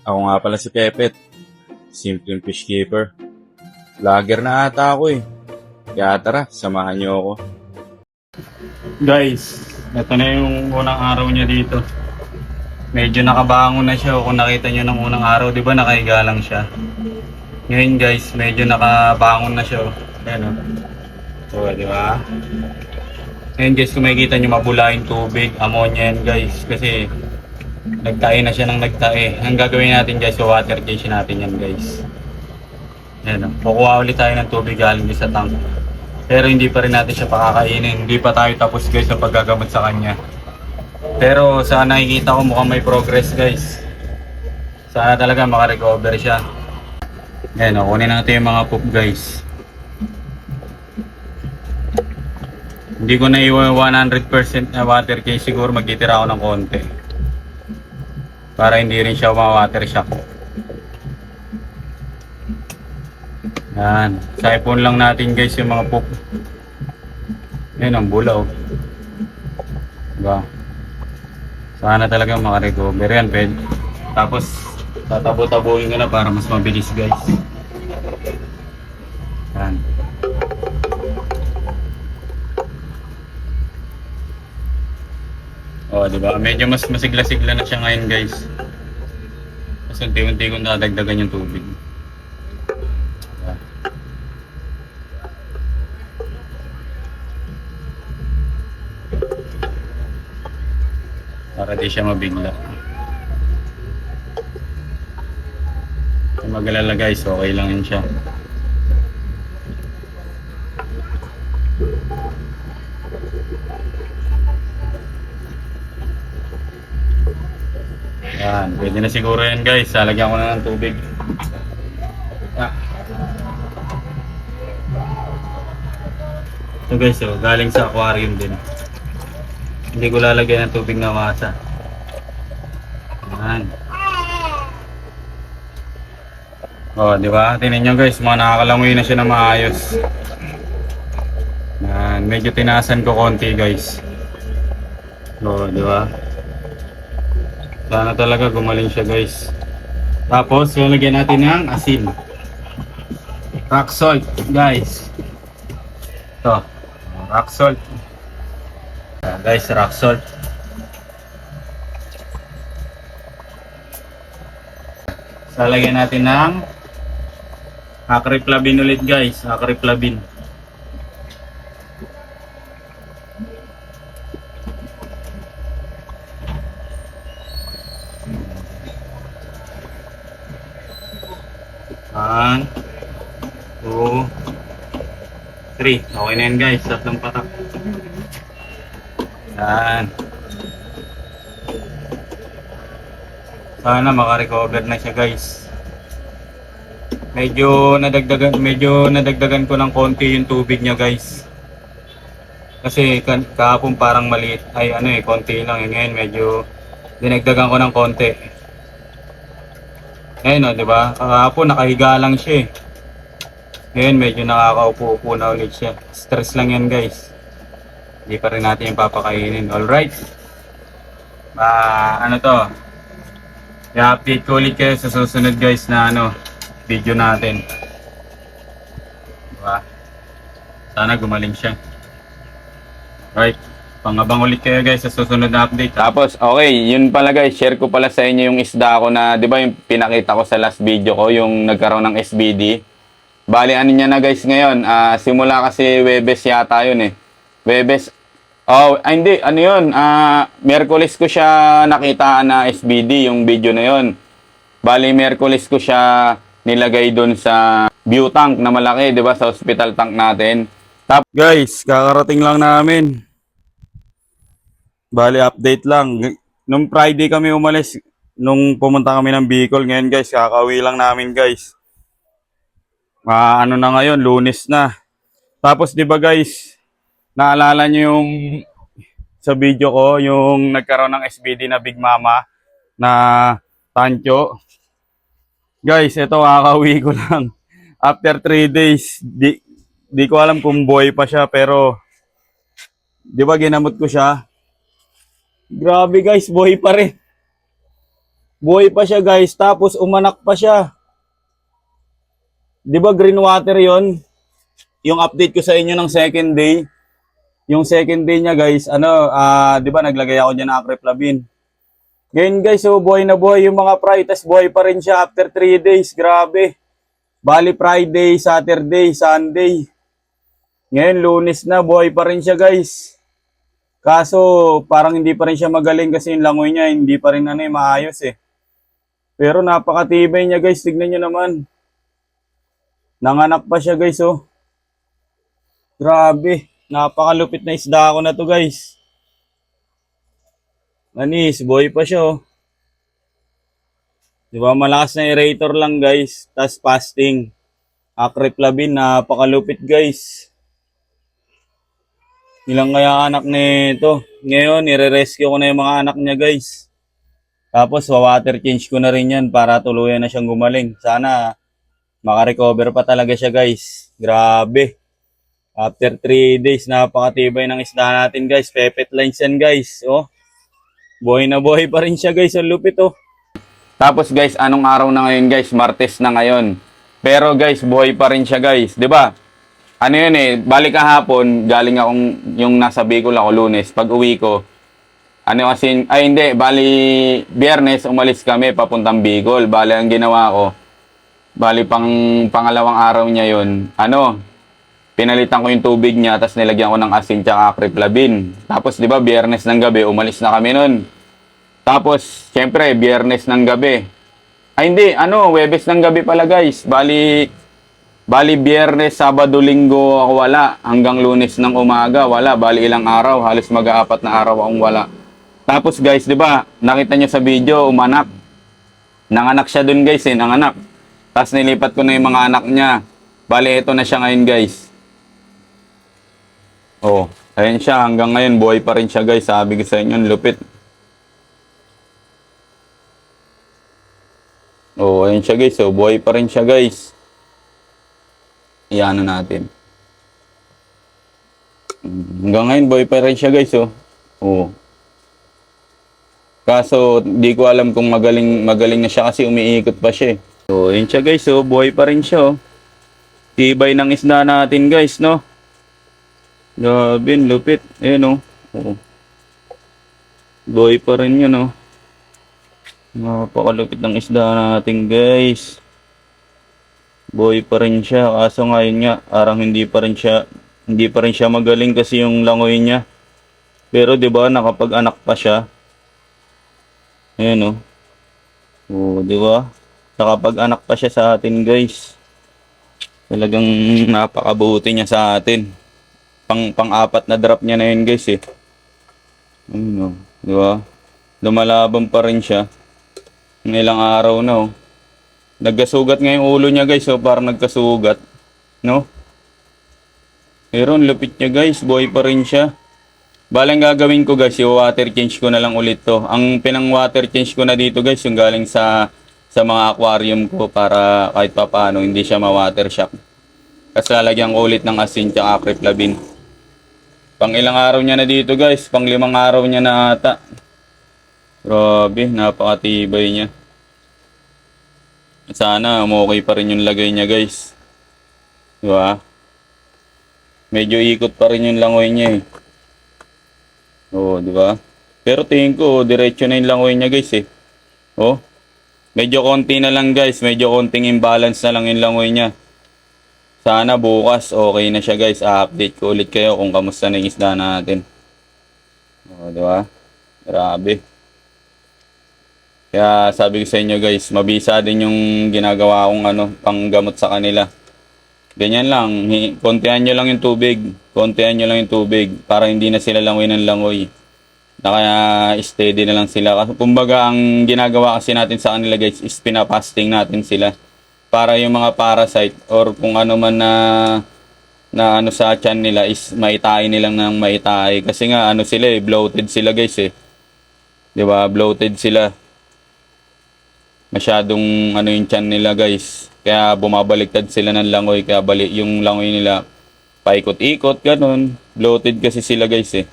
Ako nga pala si Pepet, simpleng fish keeper. Vlogger na ata ako eh. Kaya tara, samahan niyo ako. Guys, ito na yung unang araw niya dito. Medyo nakabangon na siya. Kung nakita niyo ng unang araw, di ba nakahiga lang siya. Ngayon guys, medyo nakabangon na siya. Ayan o. So, di ba? Ngayon guys, kung makikita niyo mabula yung tubig, ammonia yan guys. Kasi nagtae na siya ng nagtae. Ang gagawin natin guys, so water gauge natin yan guys. Ayan o. Kukuha ulit tayo ng tubig galing sa tank. Pero hindi pa rin natin siya pakakainin. Hindi pa tayo tapos guys sa paggagamot sa kanya. Pero sa nakikita ko mukhang may progress guys. Sana talaga makarecover siya. Ayan o, kunin natin yung mga poop guys. Hindi ko na iwan 100% na water case, siguro magtitira ako ng konti. Para hindi rin siya ma-water shock. Yan. Saipon lang natin guys yung mga poop. Yan ang bulaw. Diba? Sana talaga makarecover yan. Pwede. Tapos tatabo-tabuhin ko na para mas mabilis guys. Yan. O diba? Medyo mas masigla-sigla na siya ngayon guys. Kasi unti-unti kong dadagdagan yung tubig. Para di siya mabigla. Kung mag-alala guys, okay lang yun siya. Yan, pwede na siguro yan guys. Lalagyan ko na ng tubig. Ito guys, oh, galing sa aquarium din. Hindi ko lalagyan ng tubig na masa. Yan. Oh, di ba? Tingnan nyo guys, mga nakakalangoy na siya na maayos. Yan, medyo tinasan ko konti guys. Oh, di ba? Sana talaga gumaling siya guys. Tapos, lalagyan natin ng asin. Rock salt, guys. Ito, rock salt. Ayan, guys, rock salt. Lalagyan natin ng acriflavine ulit guys, acriflavine. One, two, three. Okay na yan guys, tatlong patak. Yan. Sana makarecover na siya guys. Medyo nadagdagan ko ng konti yung tubig niya guys. Kasi kahapon parang maliit. Ay ano konti lang. Ngayon medyo dinagdagan ko ng konti. Ngayon di ba? Kahapon nakahiga lang siya eh. Ngayon medyo nakakaupo-upo na ulit siya. Stress lang yan guys. Hindi pa rin natin yung papakainin. Alright. Ano to? I-update ko ulit kayo sa susunod guys na video natin. Diba? Sana gumaling siya. Alright. Pangabang ulit kayo guys sa susunod na update. Tapos, okay, yun pala guys, share ko pala sa inyo yung isda ko na, di ba yung pinakita ko sa last video ko, yung nagkaroon ng SBD. Bali, ano niya na guys ngayon, simula kasi Webes yata yun eh. Webes, hindi, ano yun, Miyerkules ko siya nakita na SBD, yung video na yun. Bali, Miyerkules ko siya nilagay dun sa view tank na malaki, di ba, sa hospital tank natin. Tapos, Guys, kakarating lang namin. Bali, update lang. Nung Friday kami umalis, nung pumunta kami ng Bicol, ngayon guys, kakauwi lang namin guys. Ano na ngayon, Lunes na. Tapos 'di ba guys, naalala niyo yung sa video ko, yung nagkaroon ng SBD na Big Mama na Tancho. Guys, ito kakauwi ko lang. After 3 days, di ko alam kung buhay pa siya, pero 'di ba ginamot ko siya? Grabe guys, buhay pa rin. Buhay pa siya guys, tapos umanak pa siya. Di ba green water yon? Yung update ko sa inyo ng second day. Yung second day niya guys, di ba naglagay ako dyan ng acriflavin. Ngayon guys, so buhay na buhay yung mga fry, tas buhay pa rin siya after 3 days. Grabe. Bali Friday, Saturday, Sunday. Ngayon Lunes na, buhay pa rin siya guys. Kaso parang hindi pa rin siya magaling kasi yung langoy niya hindi pa rin maayos eh. Pero napakatibay niya guys, tignan niyo naman. Nanganak pa siya guys oh. Grabe, napakalupit na isda ko na to guys. Anis, buhay pa siya oh. Di ba malakas na aerator lang guys, tas fasting. Acriflavin, napakalupit guys. Ilang kaya anak nito. Ngayon, nire-rescue ko na yung mga anak niya guys. Tapos, water change ko na rin yan para tuluyan na siyang gumaling. Sana, makarecover pa talaga siya guys. Grabe. After 3 days, napakatibay ng isda natin guys. Pepet lines yan guys. Oh. Buhay na buhay pa rin siya guys. Ang lupit oh. Tapos guys, anong araw na ngayon guys? Martes na ngayon. Pero guys, buhay pa rin siya guys. 'Di ba? Ano yun eh, balik kahapon, galing akong yung nasa Bicol ako Lunes. Pag uwi ko, bali Biyernes umalis kami papuntang Bicol. Bali ang ginawa ko, bali pangalawang araw niya yun, pinalitan ko yung tubig niya, tapos nilagyan ko ng asin tsaka acriflavin. Tapos 'di ba, Biyernes ng gabi, umalis na kami nun. Tapos, syempre, Biyernes ng gabi. Huwebes ng gabi pala guys. Bali Biyernes, Sabado, Linggo ako wala. Hanggang Lunes ng umaga, wala. Bali ilang araw, halos mag-4 na araw akong wala. Tapos guys, di ba, nakita nyo sa video, umanak. Nanganak siya dun guys nanganak. Tapos nilipat ko na yung mga anak niya. Bali, ito na siya ngayon guys. Oh, ayun siya, hanggang ngayon, buhay pa rin siya guys. Sabi ko sa inyo, lupit. Oh, ayun siya guys. So, buhay pa rin siya guys. Iyan natin. Hanggang ngayon, buhay pa rin siya guys. Oh. Kaso, di ko alam kung magaling na siya kasi umiikot pa siya eh. So, ayun siya guys. So, buhay pa rin siya oh. Tibay ng isda natin guys, no? Grabe, lupit. Ayun oh. Oh. Buhay pa rin yun oh. Napakalupit ng isda natin guys. Buhay pa rin siya. Kaso ngayon nga, arang hindi pa rin siya magaling kasi yung langoy niya. Pero 'di ba, nakapag-anak pa siya. Ayun oh. Oh, 'di ba? Nakapag-anak pa siya sa atin guys. Talagang napakabuti niya sa atin. Pang-apat na drop niya na yun guys eh. Ayun oh. 'Di ba? Lumalaban pa rin siya. Ng ilang araw na oh. Nagkasugat nga yung ulo niya guys, so parang nagkasugat, no? Pero ang lupit niya guys, buhay pa rin siya. Balang gagawin ko guys, yung water change ko na lang ulit to. Ang pinang water change ko na dito guys, yung galing sa mga aquarium ko para kahit pa paano hindi siya ma-water shock. Kasi lalagyan ko ulit ng asin tsaka acriflavin. Pang ilang araw niya na dito guys, pang 5 araw niya na ata. Grabe, napakatibay niya. Sana okay pa rin yung lagay niya guys. Diba? Medyo ikot pa rin yung langoy niya eh. Oo, diba? Pero tingin ko, diretso na yung langoy niya guys eh. Oh. Medyo konti na lang guys. Medyo konting imbalance na lang yung langoy niya. Sana bukas okay na siya guys. Update ko ulit kayo kung kamusta na yung isda natin. Oo, diba? Grabe. Kaya sabi ko sa inyo guys, mabisa din yung ginagawa kong panggamot sa kanila. Ganyan lang, kontihan nyo lang yung tubig. Kontihan nyo lang yung tubig para hindi na sila langoy ng langoy. Na kaya steady na lang sila. Kumbaga ang ginagawa kasi natin sa kanila guys is pinapasting natin sila. Para yung mga parasite or kung ano man na sa tiyan nila is maitae nilang ng maitae. Kasi nga sila bloated sila guys eh. 'Di ba? Bloated sila. Masyadong yung tiyan nila guys. Kaya bumabaliktad sila ng langoy. Kaya yung langoy nila paikot-ikot, ganun. Bloated kasi sila guys eh.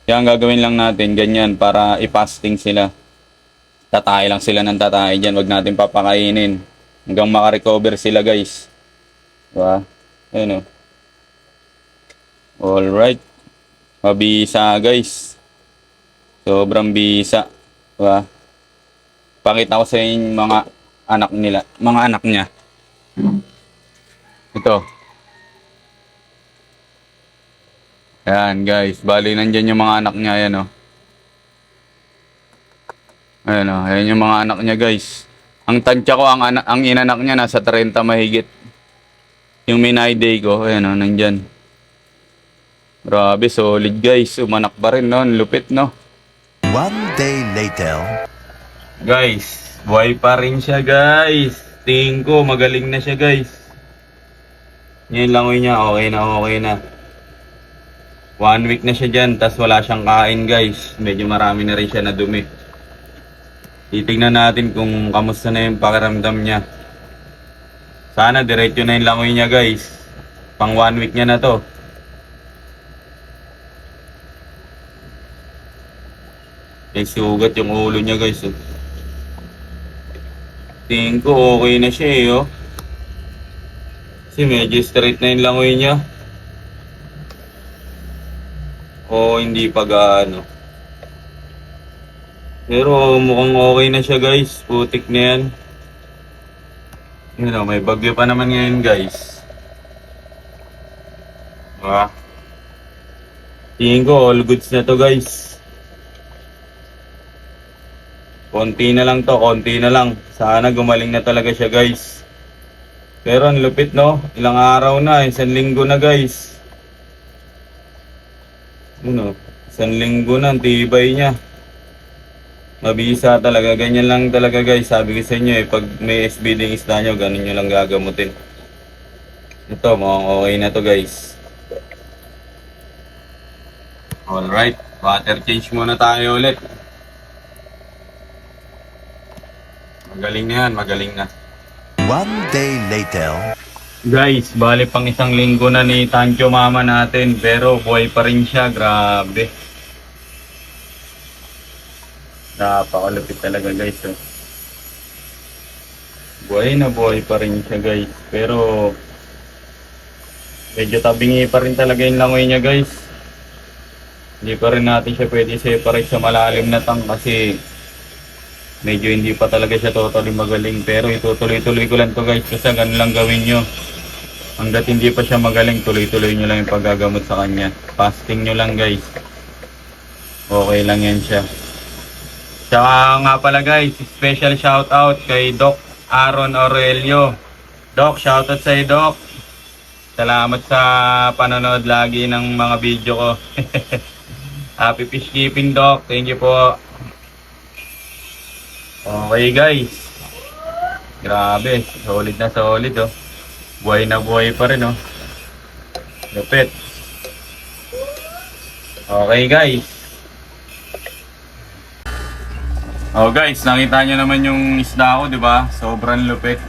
Kaya ang gagawin lang natin, ganyan, para ipasting sila. Tatay lang sila ng tatay dyan. Wag natin papakainin. Hanggang makarecover sila guys. Diba? Ayun o. Alright. Mabisa guys. Sobrang bisa. Diba? Pakita ko sa inyo mga anak nila. Mga anak niya. Ito. Ayan guys. Bali nandyan yung mga anak niya. Ayan o. Ayan o. Ayan yung mga anak niya guys. Ang tansya ko, ang inanak niya nasa 30 mahigit. Yung minayday ko. Ayan o. Nandyan. Grabe. Solid guys. Umanak pa rin no. Lupit no. One day later. Guys, buhay pa rin siya guys. Tingin ko magaling na siya guys. Ngayon langoy niya, okay na okay na. 1 week na siya dyan, tas wala siyang kain guys. Medyo marami na rin siya na dumi. Titignan natin kung kamusta na yung pakiramdam niya. Sana diretso na yung langoy niya guys. Pang 1 week niya na to. May sugat yung ulo niya guys. Oh. Tingin ko okay na siya eh, oh. Kasi medyo straight na yung langoy niya. O hindi pa gaano. Pero mukhang okay na siya guys. Putik na yan. Yun o, may bagyo pa naman ngayon guys. Diba? Tingin ko all goods na to guys. Konti na lang to, konti na lang. Sana gumaling na talaga siya guys. Pero ang lupit no, ilang araw na, 1 linggo na guys. Ano, 1 linggo na, ang tibay niya. Mabisa talaga, ganyan lang talaga guys. Sabi ko sa inyo pag may SBD yung isda nyo, ganun nyo lang gagamutin. Ito, mukhang okay na to guys. Alright, water change muna tayo ulit. Magaling na yan, magaling na. One day later. Guys, bali pang 1 linggo na ni Tancho mama natin, pero buhay pa rin siya, grabe. Napakalupit talaga guys. Oh. Buhay pa rin siya guys, pero medyo tabingi pa rin talaga yung langoy niya guys. Hindi pa rin natin siya pwede separate sa malalim na tang kasi medyo hindi pa talaga siya totally magaling, pero itutuloy-tuloy ko lang to guys kasi ganun lang gawin nyo. Hanggat hindi pa siya magaling, tuloy-tuloy nyo lang yung paggagamot sa kanya. Fasting nyo lang guys. Okay lang yan siya. Tsaka nga pala guys, special shoutout kay Doc Aaron Aurelio. Doc, shoutout sa'yo Doc. Salamat sa panonood lagi ng mga video ko. Happy fish keeping Doc, thank you po. Okay guys. Grabe, solid na solid oh. Buhay na buhay pa rin oh. Lupit. Okay guys. Oh guys, nakita nyo naman yung isda ko, di ba? Sobrang lupit.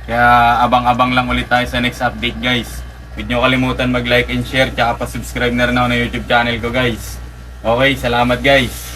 Kaya abang-abang lang ulit tayo sa next update guys. Huwag nyo kalimutan mag-like and share, tsaka pa-subscribe na rin ako na YouTube channel ko guys. Okay, salamat guys.